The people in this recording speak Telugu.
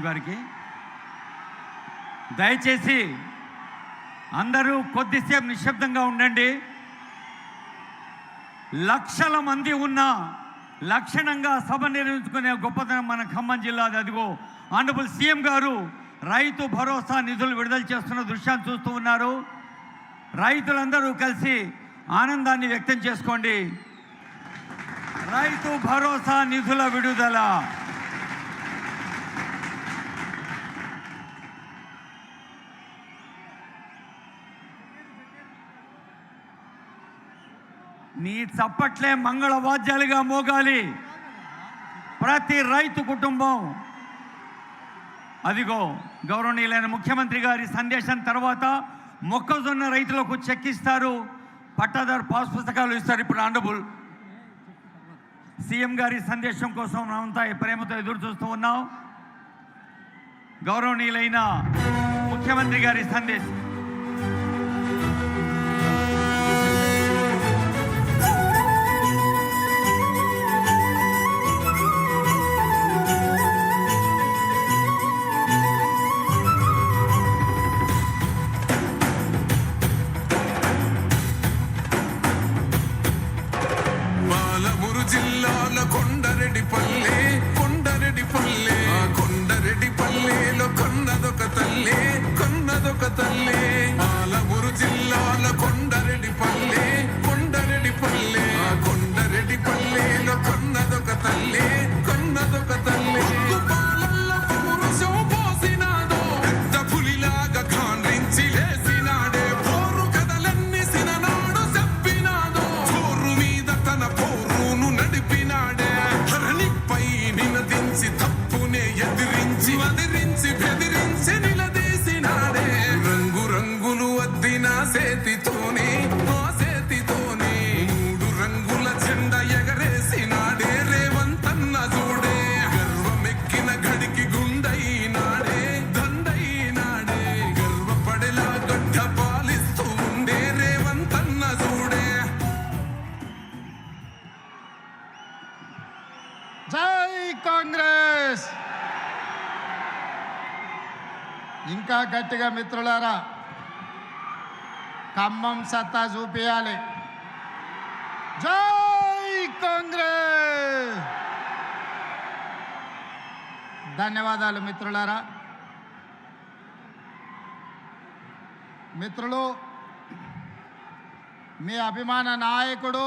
గారికి దయచేసి అందరూ కొద్దిసేపు నిశ్శబ్దంగా ఉండండి. లక్షల మంది ఉన్న లక్షణంగా సభ నిర్వహించుకునే గొప్పతనం మన ఖమ్మం జిల్లాది. అదిగో ఆనరబుల్ సీఎం గారు రైతు భరోసా నిధులు విడుదల చేస్తున్న దృశ్యాన్ని చూస్తూ ఉన్నారు. రైతులందరూ కలిసి ఆనందాన్ని వ్యక్తం చేసుకోండి. రైతు భరోసా నిధుల విడుదల నీ చప్పట్లే మంగళవాద్యాలుగా మోగాలి. ప్రతి రైతు కుటుంబం అదిగో గౌరవనీయులైన ముఖ్యమంత్రి గారి సందేశం తర్వాత మొక్కజొన్న రైతులకు చెక్ ఇస్తారు, పట్టాదారు పాస్ పుస్తకాలు ఇస్తారు. ఇప్పుడు ఆనరబుల్ సీఎం గారి సందేశం కోసం మనమంతా ప్రేమతో ఎదురు చూస్తూ ఉన్నాం. గౌరవనీయులైన ముఖ్యమంత్రి గారి సందేశం. జిల్లాల కొండరెడ్డిపల్లె కొండరెడ్డిపల్లెలో కొన్నదొక తల్లే పాలమూరు జిల్లాల కొండరెడ్డిపల్లెలో కొన్నదొక తల్లే పాలల్లో పౌరుషం పోసినాదో పెద్ద పులిలాగా ఖాండ్రించి లేసినాడే పోరు కథలన్నీ సిననాడు చెప్పినాదో పోరు మీద తన పోరును నడిపినాడే ధరణిపై నినదించి తప్పునే ఎదిరించి బెదిరించి నిలదీసినాడే రంగు రంగులు అద్దిన సేతితోనే మూడు రంగుల జెండా ఎగరేసినాడే రేవంతన్న చూడే గర్వమెక్కిన గడికి గుండైనాడే దండైనాడే గర్వపడేలా గడ్డ పాలిస్తూ ఉండే రేవంతన్న చూడే. జై కాంగ్రెస్. ఇంకా గట్టిగా మిత్రులారా ఖమ్మం సత్తా చూపియాలి. జై కాంగ్రెస్. ధన్యవాదాలు మిత్రులారా. మిత్రులు, మీ అభిమాన నాయకుడు